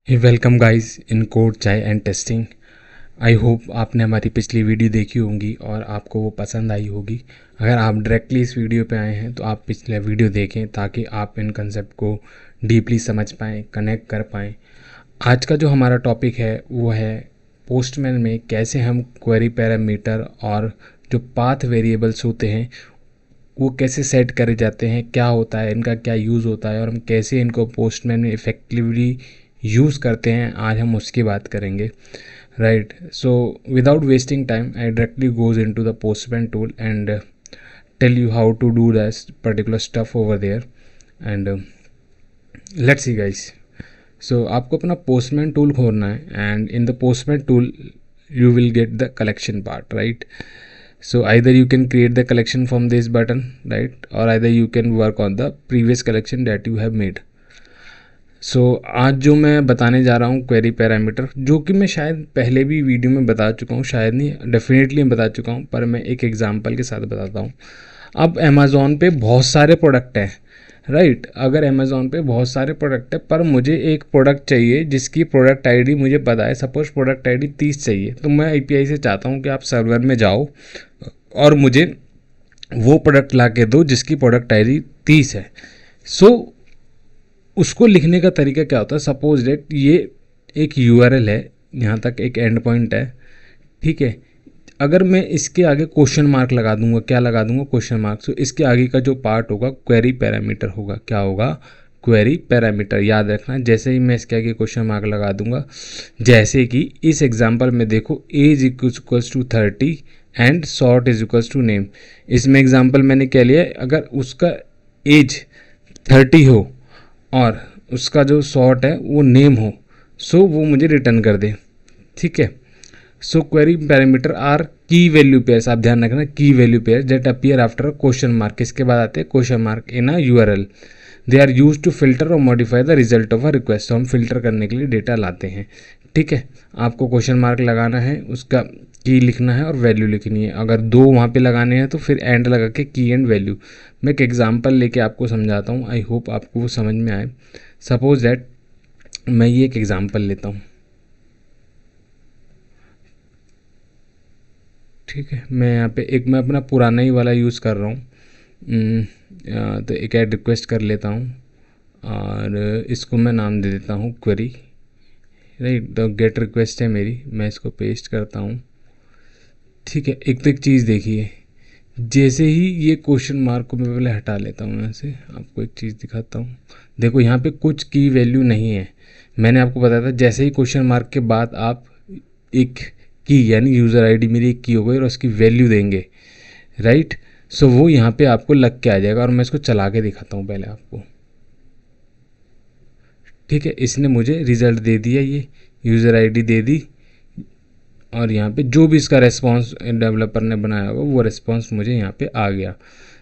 Welcome guys in code चाय and testing. I hope आपने हमारी पिछली वीडियो देखी होंगी और आपको वो पसंद आई होगी। अगर आप डायरेक्टली इस वीडियो पे आए हैं तो आप पिछले वीडियो देखें ताकि आप इन कंसेप्ट को डीपली समझ पाएँ, कनेक्ट कर पाएँ। आज का जो हमारा टॉपिक है वो है पोस्टमैन में कैसे हम क्वेरी पैरामीटर और जो पाथ वेरिएबल्स होते हैं वो कैसे सेट करे जाते हैं, क्या होता है, इनका क्या यूज़ होता है और हम कैसे इनको पोस्टमैन में इफ़ेक्टिवली यूज़ करते हैं, आज हम उसकी बात करेंगे। Right, so without wasting time I directly goes into the Postman tool and tell you how to do this particular stuff over there and let's see guys. So आपको अपना पोस्टमैन टूल खोलना है and in the Postman tool you will get the collection part, right? So either you can create the collection from this button, right, or either you can work on the previous collection that you have made. सो आज जो मैं बताने जा रहा हूँ query parameter, जो कि मैं शायद पहले भी वीडियो में बता चुका हूँ, शायद नहीं डेफिनेटली मैं बता चुका हूँ, पर मैं एक एग्जांपल के साथ बताता हूँ। अब अमेज़ॉन पे बहुत सारे प्रोडक्ट हैं, राइट। अगर अमेज़ॉन पे बहुत सारे प्रोडक्ट है पर मुझे एक प्रोडक्ट चाहिए जिसकी प्रोडक्ट आईडी मुझे पता है, सपोज प्रोडक्ट आईडी 30 चाहिए, तो मैं एपीआई से चाहता हूँ कि आप सर्वर में जाओ और मुझे वो प्रोडक्ट ला के दो जिसकी प्रोडक्ट आईडी 30 है। सो उसको लिखने का तरीका क्या होता है, सपोज डेट ये एक यूआरएल है, यहाँ तक एक एंड पॉइंट है, ठीक है। अगर मैं इसके आगे क्वेश्चन मार्क लगा दूंगा, क्या लगा दूंगा, क्वेश्चन मार्क, तो इसके आगे का जो पार्ट होगा क्वेरी पैरामीटर होगा। क्या होगा, क्वेरी पैरामीटर। याद रखना, जैसे ही मैं इसके आगे क्वेश्चन मार्क लगा दूंगा, जैसे कि इस एग्जांपल में देखो age equals to 30 and sort is equals to name. इसमें एग्जांपल मैंने क्या लिया, अगर उसका एज 30 हो और उसका जो सॉर्ट है वो नेम हो, सो वो मुझे रिटर्न कर दे, ठीक है। So query parameter are key value pairs, आप ध्यान रखना, key value pairs that appear after question mark. किसके बाद आते हैं, question mark in a URL. They are use to filter और modify the result of a request. तो हम फिल्टर करने के लिए डेटा लाते हैं, ठीक है। आपको क्वेश्चन मार्क लगाना है, उसका की लिखना है और वैल्यू लिखनी है। अगर दो वहाँ पे लगाने हैं तो फिर एंड लगा के की एंड वैल्यू। मैं एक एग्जांपल लेके आपको समझाता हूँ, आई होप आपको वो समझ में आए। सपोज दैट मैं ये एक एग्जांपल लेता हूँ, ठीक है। मैं यहाँ पे मैं अपना पुराना ही वाला यूज़ कर रहा हूँ, तो एक ऐड रिक्वेस्ट कर लेता हूँ और इसको मैं नाम दे देता हूँ क्वेरी, राइट। तो गेट रिक्वेस्ट है मेरी, मैं इसको पेस्ट करता हूँ, ठीक है। एक तो एक चीज़ देखिए, जैसे ही ये क्वेश्चन मार्क को मैं पहले हटा लेता हूँ यहाँ से, आपको एक चीज़ दिखाता हूँ। देखो यहाँ पे कुछ की वैल्यू नहीं है, मैंने आपको बताया था जैसे ही क्वेश्चन मार्क के बाद आप एक की यानी यूज़र आईडी मेरी एक की हो गई और उसकी वैल्यू देंगे, राइट। सो वो यहाँ पे आपको लग के आ जाएगा और मैं इसको चला के दिखाता हूँ पहले आपको, ठीक है। इसने मुझे रिज़ल्ट दे दिया, ये यूज़र आईडी दे दी और यहाँ पे जो भी इसका रेस्पॉन्स डेवलपर ने बनाया होगा वो रेस्पॉन्स मुझे यहाँ पे आ गया।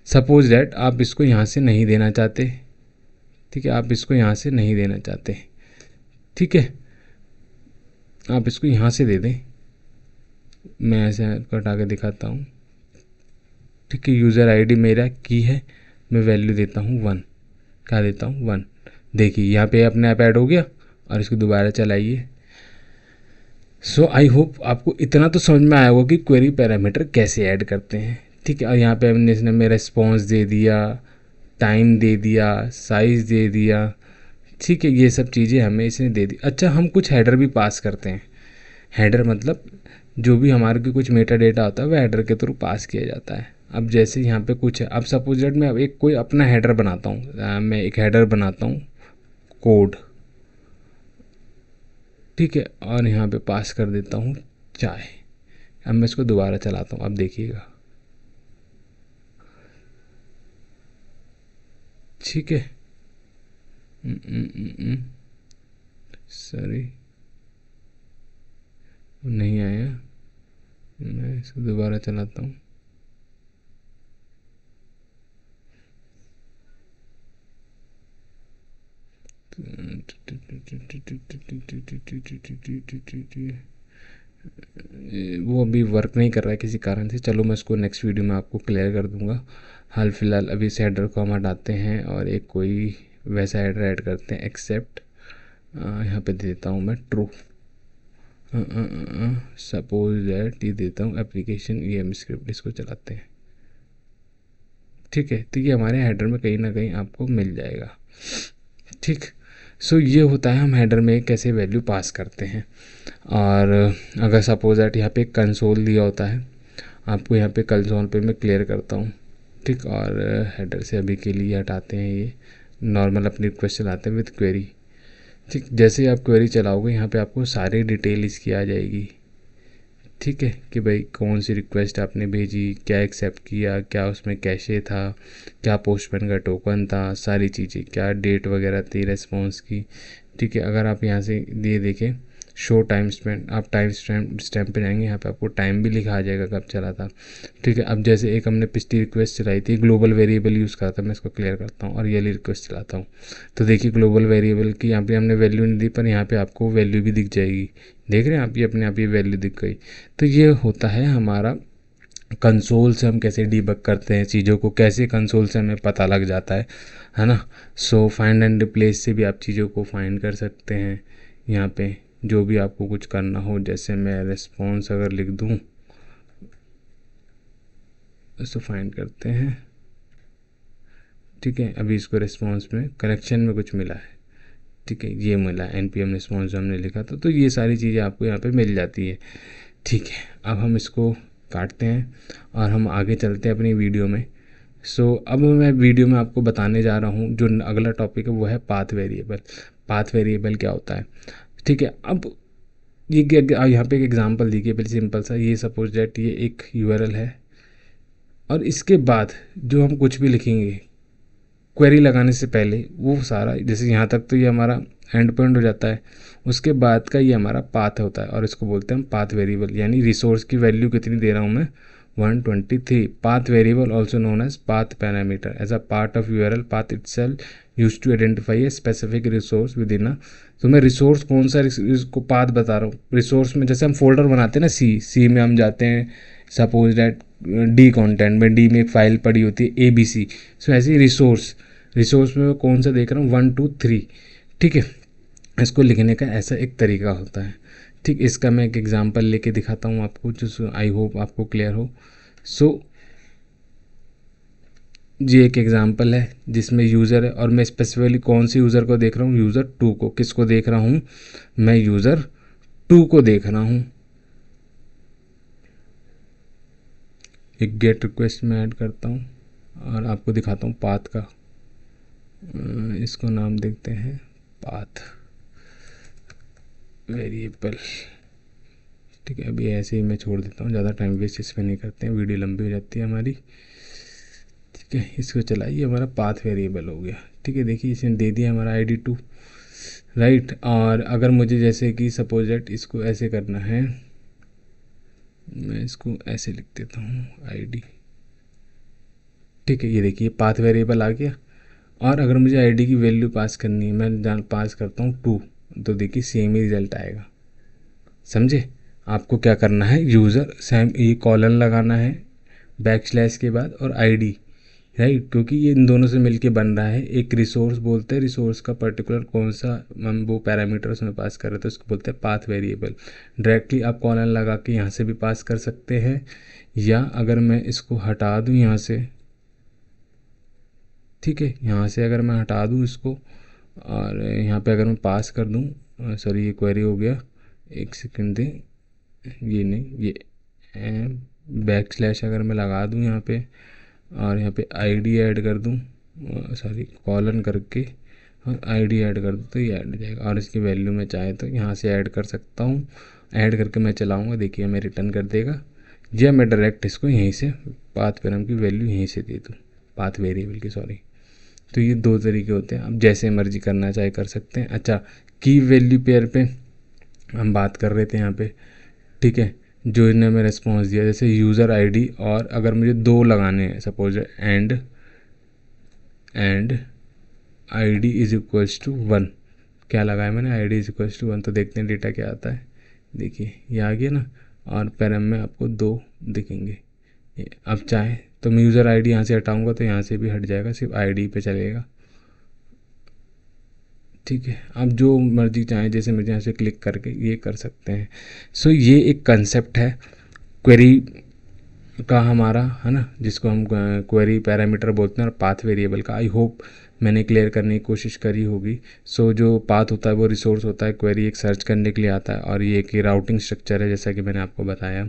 सपोज दैट आप इसको यहाँ से नहीं देना चाहते, ठीक है, आप इसको यहाँ से नहीं देना चाहते, ठीक है, आप इसको यहाँ से दे दें। मैं ऐसे हटा के दिखाता हूँ, ठीक है। यूज़र आईडी मेरा की है, मैं वैल्यू देता हूँ 1, क्या देता हूँ 1। देखिए यहाँ पे अपने आप ऐड हो गया और इसको दोबारा चलाइए। सो आई होप आपको इतना तो समझ में आया होगा कि क्वेरी पैरामीटर कैसे ऐड करते हैं, ठीक है। और यहाँ पे हमने इसने में रेस्पॉन्स दे दिया, टाइम दे दिया, साइज़ दे दिया, ठीक है। ये सब चीज़ें हमें इसने दे दी। अच्छा, हम कुछ हेडर भी पास करते हैं। हेडर मतलब जो भी हमारे को कुछ मेटा डेटा होता है वह हेडर के थ्रू पास किया जाता है। अब जैसे यहाँ पे कुछ है, अब सपोज दैट मैं अब एक कोई अपना हेडर बनाता हूँ, मैं एक हेडर बनाता हूँ कोड, ठीक है, और यहाँ पे पास कर देता हूँ चाय। अब मैं इसको दोबारा चलाता हूँ, अब देखिएगा, ठीक है। सॉरी नहीं आया, मैं इसको दोबारा चलाता हूँ। वो अभी वर्क नहीं कर रहा है किसी कारण से। चलो मैं इसको नेक्स्ट वीडियो में आपको क्लियर कर दूंगा। हाल फिलहाल अभी इस हेडर को हम हटाते हैं और एक कोई वैसा हेडर ऐड करते हैं, एक्सेप्ट यहाँ पे दे देता हूँ मैं ट्रू। सपोज दैट ये देता हूँ एप्लीकेशन EM स्क्रिप्ट, इसको चलाते हैं। ठीक है, तो ये हमारे हेडर में कहीं ना कहीं आपको मिल जाएगा। ठीक, सो ये होता है हम हेडर में कैसे वैल्यू पास करते हैं। और अगर सपोज दैट यहाँ पे कंसोल दिया होता है आपको, यहाँ पे कंसोल पे मैं क्लियर करता हूँ। ठीक, और हेडर से अभी के लिए हटाते हैं, ये नॉर्मल अपनी रिक्वेस्ट चलाते हैं विद क्वेरी। ठीक, जैसे ही आप क्वेरी चलाओगे यहाँ पे आपको सारी डिटेल इसकी आ जाएगी। ठीक है, कि भाई कौन सी रिक्वेस्ट आपने भेजी, क्या एक्सेप्ट किया, क्या उसमें कैशे था, क्या पोस्टमैन का टोकन था, सारी चीज़ें, क्या डेट वगैरह थी रेस्पॉन्स की। ठीक है, अगर आप यहाँ से ये देखें शो टाइम स्टैम्प, आप टाइम स्टैम्प पे जाएंगे, यहाँ पे आपको टाइम भी लिखा आ जाएगा कब चला था। ठीक है, अब जैसे एक हमने पिछली रिक्वेस्ट चलाई थी, ग्लोबल वेरिएबल यूज़ करा था, मैं इसको क्लियर करता हूँ और ये वाली रिक्वेस्ट चलाता हूँ। तो देखिए ग्लोबल वेरिएबल की यहाँ पे हमने वैल्यू नहीं दी, पर यहाँ पे आपको वैल्यू भी दिख जाएगी। देख रहे हैं आप, ये अपने आप ये वैल्यू दिख गई। तो ये होता है हमारा कंसोल से हम कैसे डीबग करते हैं चीज़ों को, कैसे कंसोल से हमें पता लग जाता है ना। सो फाइंड एंड रिप्लेस से भी आप चीज़ों को फाइंड कर सकते हैं। यहाँ पे जो भी आपको कुछ करना हो, जैसे मैं रिस्पॉन्स अगर लिख दूँ, इसको फाइंड करते हैं। ठीक है, अभी इसको रिस्पॉन्स में करेक्शन में कुछ मिला है। ठीक है, ये मिला NPM रिस्पॉन्स जो हमने लिखा था, तो ये सारी चीज़ें आपको यहाँ पे मिल जाती है। ठीक है, अब हम इसको काटते हैं और हम आगे चलते हैं अपनी वीडियो में। अब मैं वीडियो में आपको बताने जा रहा हूँ जो अगला टॉपिक है, वो है पाथ वेरिएबल। पाथ वेरिएबल क्या होता है? ठीक है, अब ये यहाँ पे एक एग्जांपल दी गई बड़ी सिंपल सा। ये सपोज दैट ये एक URL है और इसके बाद जो हम कुछ भी लिखेंगे क्वेरी लगाने से पहले, वो सारा जैसे यहाँ तक तो ये हमारा एंड पॉइंट हो जाता है। उसके बाद का ये हमारा पाथ होता है और इसको बोलते हैं हम पाथ वेरिएबल, यानी रिसोर्स की वैल्यू कितनी दे रहा हूँ मैं, 123। Path variable also known as path parameter as a part of URL path itself use to identify a specific resource within a. तो मैं रिसोर्स कौन सा इसको पाथ बता रहा हूँ। रिसोर्स में जैसे हम फोल्डर बनाते हैं ना, सी में हम जाते हैं, सपोज डैट D कंटेंट में, D में एक फाइल पड़ी होती है ABC। सो ऐसे ही रिसोर्स में मैं कौन सा देख रहा हूँ, 1 2 3। ठीक है, इसको लिखने का ऐसा एक तरीका होता है। ठीक, इसका मैं एक एग्जांपल लेके दिखाता हूँ आपको, जो आई होप आपको क्लियर हो। ये एक एग्जांपल है जिसमें यूज़र है और मैं स्पेसिफिकली कौन से यूज़र को देख रहा हूँ, यूज़र 2 को। किसको देख रहा हूँ मैं, यूज़र 2 को देख रहा हूँ। एक गेट रिक्वेस्ट में ऐड करता हूँ और आपको दिखाता हूँ पाथ का। इसको नाम देखते हैं पाथ वेरिएबल। ठीक है, अभी ऐसे ही मैं छोड़ देता हूँ, ज़्यादा टाइम वेस्ट इस पर नहीं करते हैं, वीडियो लंबी हो जाती है हमारी। ठीक है, इसको चलाइए, हमारा पाथ वेरिएबल हो गया। ठीक है, देखिए इसने दे दिया हमारा ID2, राइट। और अगर मुझे जैसे कि सपोज दैट इसको ऐसे करना है, मैं इसको ऐसे लिख देता हूँ ID। ठीक है, ये देखिए पाथ वेरिएबल आ गया। और अगर मुझे ID की वैल्यू पास करनी है, मैं पास करता हूँ 2, तो देखिए सेम ही रिजल्ट आएगा। समझे? आपको क्या करना है, यूज़र सेम ये कॉलन लगाना है बैकस्लैश के बाद और ID, राइट, क्योंकि ये इन दोनों से मिलके बन रहा है एक रिसोर्स। बोलते हैं रिसोर्स का पर्टिकुलर कौन सा हम वो पैरामीटर उसमें पास कर रहे थे, उसको बोलते हैं पाथ वेरिएबल। डायरेक्टली आप कॉलन लगा के यहाँ से भी पास कर सकते हैं, या अगर मैं इसको हटा दूँ यहाँ से, ठीक है, यहाँ से अगर मैं हटा दूँ इसको और यहाँ पे अगर मैं पास कर दूँ, सॉरी ये क्वेरी हो गया, एक सेकंड दें, ये नहीं, ये बैकस्लैश अगर मैं लगा दूँ यहाँ पे और यहाँ पे ID ऐड कर दूँ, सॉरी कॉलन करके और ID ऐड कर दूँ, तो ये ऐड हो जाएगा। और इसकी वैल्यू मैं चाहे तो यहाँ से ऐड कर सकता हूँ, ऐड करके मैं चलाऊँगा, देखिए मैं रिटर्न कर देगा, या मैं डायरेक्ट इसको यहीं से पाथ पैरामीटर की वैल्यू यहीं से दे दूँ, पाथ वेरिएबल की, सॉरी। तो ये दो तरीके होते हैं, आप जैसे मर्जी करना चाहे कर सकते हैं। अच्छा, की वैल्यू पेयर पे हम बात कर रहे थे यहाँ पे। ठीक है, जो इन्हें मैं रिस्पॉन्स दिया, जैसे यूज़र ID, और अगर मुझे 2 लगाने हैं, suppose and ID is equals to 1, क्या लगाया मैंने, ID इज इक्वल्स टू 1, तो देखते हैं डेटा क्या आता है। देखिए ये आ गया ना, और पैरम में आपको 2 दिखेंगे। अब चाहे तो मैं यूज़र ID यहाँ से हटाऊँगा तो यहाँ से भी हट जाएगा, सिर्फ ID पे चलेगा। ठीक है, आप जो मर्जी चाहें जैसे मर्जी यहाँ से क्लिक करके ये कर सकते हैं। सो ये एक कंसेप्ट है क्वेरी का हमारा, है ना, जिसको हम क्वेरी पैरामीटर बोलते हैं, और पाथ वेरिएबल का। आई होप मैंने क्लियर करने की कोशिश करी होगी। सो जो पाथ होता है वो रिसोर्स होता है, क्वेरी एक सर्च करने के लिए आता है, और ये एक राउटिंग स्ट्रक्चर है जैसा कि मैंने आपको बताया।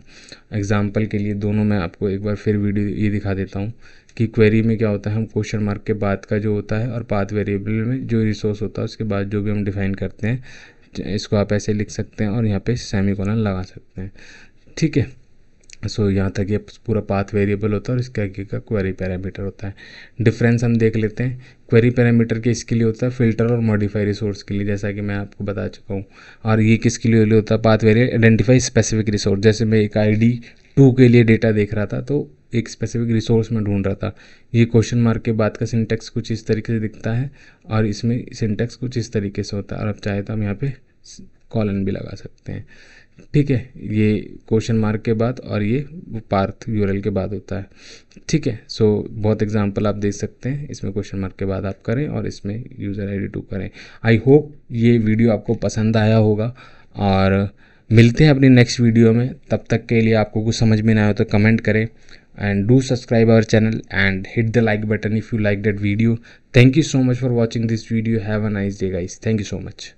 एग्जांपल के लिए दोनों मैं आपको एक बार फिर वीडियो ये दिखा देता हूँ कि क्वेरी में क्या होता है, हम क्वेश्चन मार्क के बाद का जो होता है, और पाथ वेरिएबल में जो रिसोर्स होता है उसके बाद जो भी हम डिफाइन करते हैं, इसको आप ऐसे लिख सकते हैं और यहाँ पे सेमीकोलन लगा सकते हैं। ठीक है, सो यहाँ तक ये पूरा पाथ वेरिएबल होता है और इसका आगे का क्वेरी पैरामीटर होता है। डिफरेंस हम देख लेते हैं। क्वेरी पैरामीटर के इसके लिए होता है फिल्टर और मॉडिफाई रिसोर्स के लिए, जैसा कि मैं आपको बता चुका हूँ। और ये किसके लिए होता है, path variable identify specific resource. जैसे मैं एक ID2 के लिए डेटा देख रहा था तो एक स्पेसिफिक रिसोर्स में ढूंढ रहा था। ये क्वेश्चन मार्क के बाद का सिंटेक्स कुछ इस तरीके से दिखता है और इसमें सिंटेक्स कुछ इस तरीके से होता है, और अब चाहे तो हम यहाँ पे कॉलन भी लगा सकते हैं। ठीक है, ये क्वेश्चन मार्क के बाद और ये पाथ यूआरएल के बाद होता है। ठीक है, सो बहुत एग्जांपल आप देख सकते हैं, इसमें क्वेश्चन मार्क के बाद आप करें और इसमें यूज़र ID2 करें। आई होप ये वीडियो आपको पसंद आया होगा, और मिलते हैं अपनी नेक्स्ट वीडियो में। तब तक के लिए आपको कुछ समझ में ना आए तो कमेंट करें, and do subscribe our channel and hit the like button if you like that video. Thank you so much for watching this video. Have a nice day guys. Thank you so much.